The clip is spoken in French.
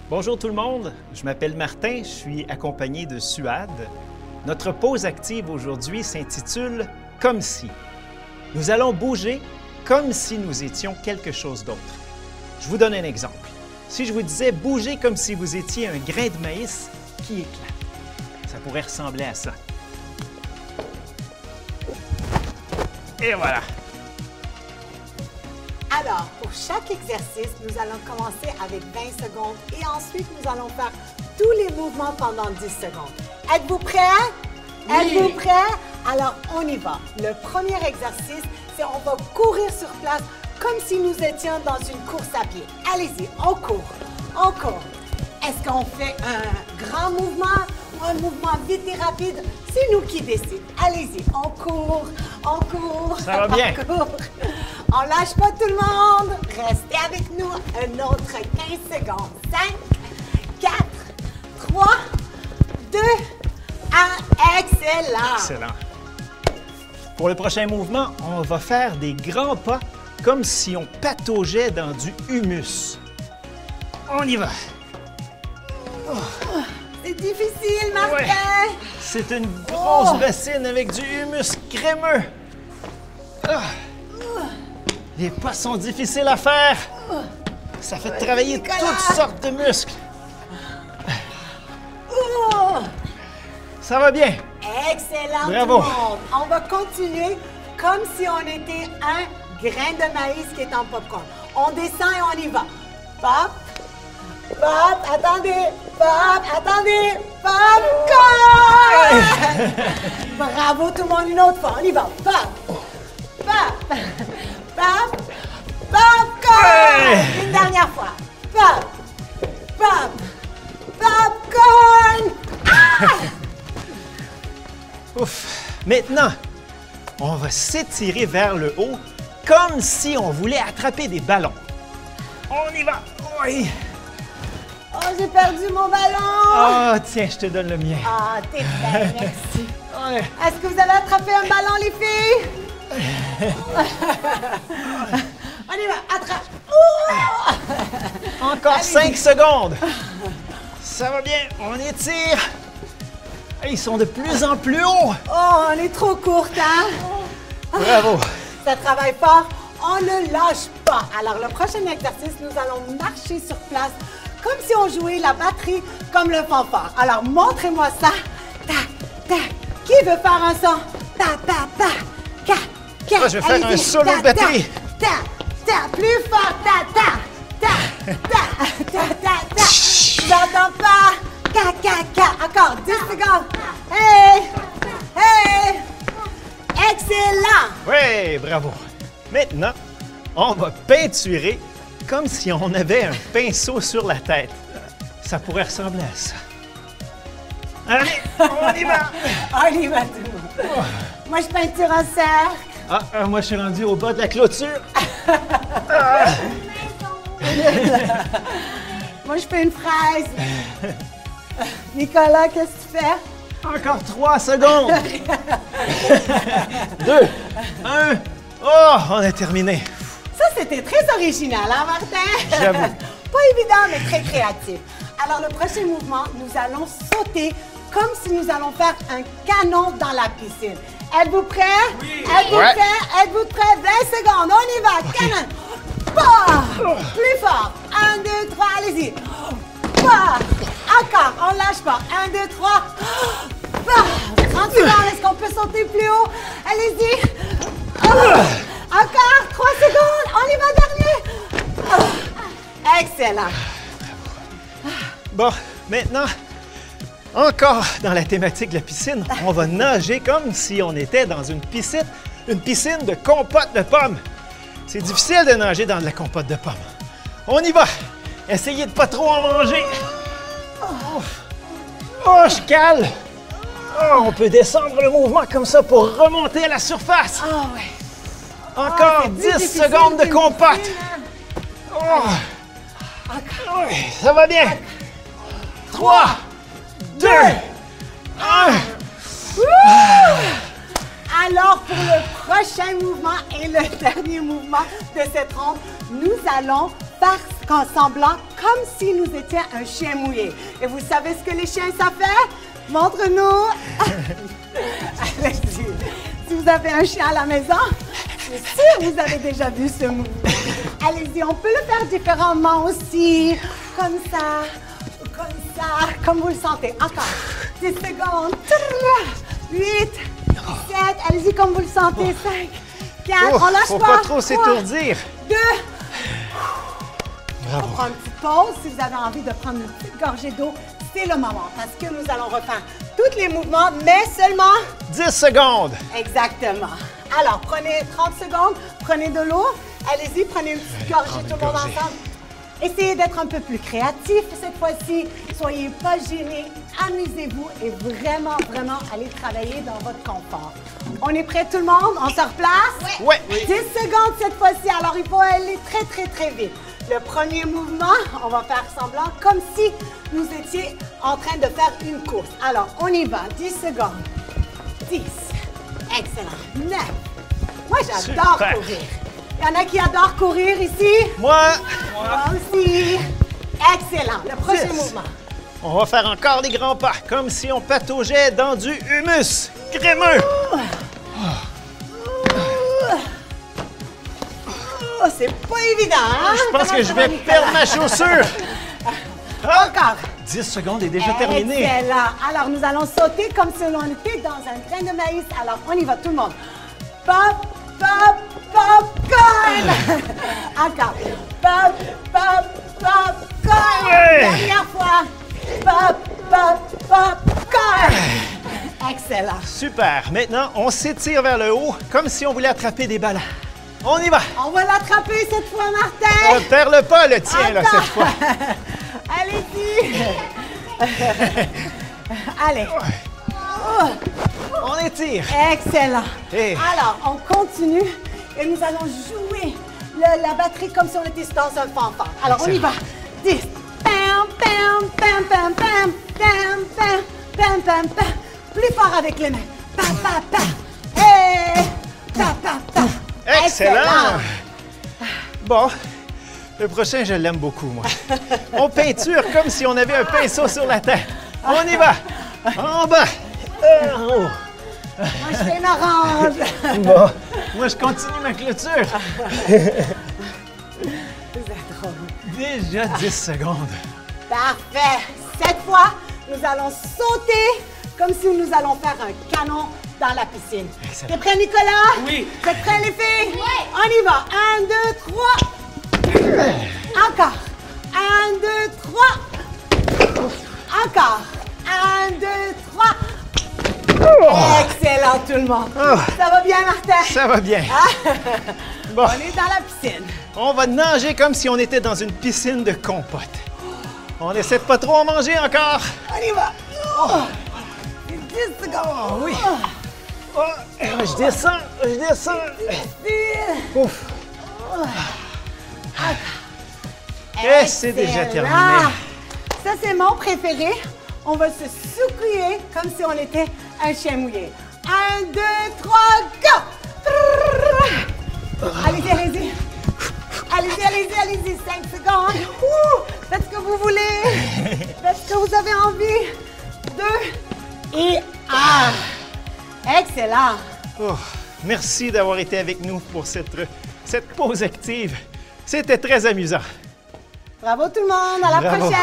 Bonjour tout le monde, je m'appelle Martin, je suis accompagné de Suad. Notre pause active aujourd'hui s'intitule « Comme si ». Nous allons bouger comme si nous étions quelque chose d'autre. Je vous donne un exemple. Si je vous disais « bouger comme si vous étiez un grain de maïs qui éclate », ça pourrait ressembler à ça. Et voilà! Alors, pour chaque exercice, nous allons commencer avec 20 secondes et ensuite, nous allons faire tous les mouvements pendant 10 secondes. Êtes-vous prêts? Oui. Êtes-vous prêts? Alors, on y va. Le premier exercice, c'est on va courir sur place comme si nous étions dans une course à pied. Allez-y, on court, on court. Est-ce qu'on fait un grand mouvement ou un mouvement vite et rapide? C'est nous qui décidons. Allez-y, on court, on court. Ça va bien. On court. On lâche pas tout le monde. Restez avec nous un autre 15 secondes. 5, 4, 3, 2, 1. Excellent. Excellent. Pour le prochain mouvement, on va faire des grands pas comme si on pataugeait dans du humus. On y va. C'est difficile, Martin. Ouais. C'est une grosse bassine avec du humus crémeux. Les pas sont difficiles à faire. Ça fait travailler toutes sortes de muscles. Ça va bien. Excellent, Bravo. tout le monde. On va continuer comme si on était un grain de maïs qui est en popcorn. On descend et on y va. Pop, pop, attendez, pop, attendez, popcorn! Bravo tout le monde, une autre fois. On y va. Pop, pop, pop, popcorn! Une dernière fois. Pop, pop, popcorn! Ah! Ouf. Maintenant, on va s'étirer vers le haut comme si on voulait attraper des ballons. On y va. Oui. Oh, j'ai perdu mon ballon! Oh, tiens, je te donne le mien. Ah, t'es belle, merci. Ouais. Est-ce que vous avez attrapé un ballon, les filles? On y va, attrape! Encore 5 secondes. Ça va bien, on étire. Ils sont de plus en plus hauts. Oh, on est trop courte, hein? Bravo. Ça travaille fort, on ne lâche pas. Alors, le prochain exercice, nous allons marcher sur place comme si on jouait la batterie comme le fanfare. Alors, montrez-moi ça. Tac, tac. Qui veut faire un son? Ta, ta, ta. Ca, ca. Moi, je vais faire un solo de batterie. Ta, ta, plus fort. Ta, ta, ta, ta, ta, ta, ta. J'entends pas. Ca, ca, ca. Encore 10 secondes. Hey! Hey! Excellent! Oui, bravo. Maintenant, on va peinturer comme si on avait un pinceau sur la tête. Ça pourrait ressembler à ça. Allez, on y va! On y va tout le monde. Moi, je peinture un cercle. Ah, moi, je suis rendu au bas de la clôture. Moi, je fais une fraise. Nicolas, qu'est-ce que tu fais? Encore 3 secondes. 2, 1. Oh, on a terminé. Ça, c'était très original, hein, Martin? J'avoue. Pas évident, mais très créatif. Alors, le prochain mouvement, nous allons sauter comme si nous allons faire un canon dans la piscine. Êtes-vous prêts? Oui. Êtes-vous prêts? Êtes-vous prêts? 20 secondes, on y va. Okay. Canon. Bah! Plus fort. 1, 2, 3, allez-y. Bah! Encore, on ne lâche pas. 1, 2, 3. Bah! 30 secondes, est-ce qu'on peut sauter plus haut? Allez-y. Encore 3 secondes, on y va, dernier. Excellent. Bon, maintenant, encore dans la thématique de la piscine, on va nager comme si on était dans une piscine de compote de pommes. C'est difficile de nager dans de la compote de pommes. On y va. Essayez de pas trop en manger. Oh, je cale. Oh, on peut descendre le mouvement comme ça pour remonter à la surface. Ah ouais. Encore 10 secondes de compote. Oh. Oui, ça va bien. 3, 2, 1. Alors, pour le prochain mouvement et le dernier mouvement de cette ronde, nous allons faire semblant comme si nous étions un chien mouillé. Et vous savez ce que les chiens savent faire? Montre-nous. Allez-y. Si vous avez un chien à la maison, je suis sûre que vous avez déjà vu ce mouvement. Allez-y, on peut le faire différemment aussi. Comme ça, comme vous le sentez. Encore. 10 secondes. 8, 7, allez-y comme vous le sentez. 5, 4, on lâche faut pas. pas trop s'étourdir. 2. Bravo. On prend une petite pause. Si vous avez envie de prendre une petite gorgée d'eau, c'est le moment. Parce que nous allons refaire tous les mouvements, mais seulement 10 secondes. exactement. Alors, prenez 30 secondes, prenez de l'eau. Allez-y, prenez une petite gorgée tout le monde ensemble. Essayez d'être un peu plus créatif cette fois-ci. Soyez pas gênés, amusez-vous et vraiment, vraiment allez travailler dans votre confort. On est prêt tout le monde? On se replace? Ouais. 10 secondes cette fois-ci, alors il faut aller très, très, très vite. Le premier mouvement, on va faire semblant comme si nous étions en train de faire une course. Alors, on y va. 10 secondes. 10. Excellent. 9. Moi, j'adore Super. courir. Il y en a qui adorent courir ici? Moi, Moi aussi. Excellent. Le prochain 10. mouvement. on va faire encore des grands pas, comme si on pataugeait dans du humus crémeux. Oh, c'est pas évident, hein? Je pense que je vais Nicolas? perdre ma chaussure. Encore. 10 secondes est déjà terminé. Excellent. Alors, nous allons sauter comme si on était dans un grain de maïs. Alors, on y va, tout le monde. Pop, pop, popcorn. Encore. Pop, pop, popcorn. Ouais. Dernière fois. Pop, pop, popcorn. Excellent. Super. Maintenant, on s'étire vers le haut, comme si on voulait attraper des ballons. On y va. On va l'attraper cette fois, Martin. Perds le pas, le tien, là, cette fois. Allez-y. Allez. On étire. Excellent. Et- Alors, on continue et nous allons jouer la batterie comme si on était dans un fanfare. Alors, on y va. 10. Pam, pam, pam, pam, pam, pam, pam, pam, pam, pam. Plus fort avec les mains. Pam, pam, pam. Et pam, pam, pam. Excellent. Bon, le prochain, je l'aime beaucoup, moi. On peinture comme si on avait un pinceau sur la tête. On y va. En bas. En haut. Moi, je fais une orange. Bon, moi, je continue ma clôture. Vous êtes drôle. Déjà 10 secondes. Parfait. Cette fois, nous allons sauter comme si nous allons faire un canon dans la piscine. Excellent. T'es prêt, Nicolas? Oui. Vous êtes prêts, les filles? Oui. On y va. 1, 2, 3. Encore. 1, 2, 3. Encore. 1, 2, 3. Excellent, tout le monde. Oh. Ça va bien, Martin? Ça va bien. Bon, On est dans la piscine. on va nager comme si on était dans une piscine de compote. On essaie de pas trop en manger encore. On y va. Oh. 10 secondes. Oui. Oh, je descends, je descends. 10. Ouf. Et c'est déjà Excellent. terminé. Ça, c'est mon préféré. On va se secouer comme si on était un chien mouillé. 1, 2, 3, go! Allez-y, allez-y. Allez-y, allez-y, allez-y. 5 secondes. Ouh, faites ce que vous voulez. Faites ce que vous avez envie. 2 et 1. Excellent. Oh, merci d'avoir été avec nous pour cette pause active. C'était très amusant. Bravo tout le monde. À la Bravo. prochaine.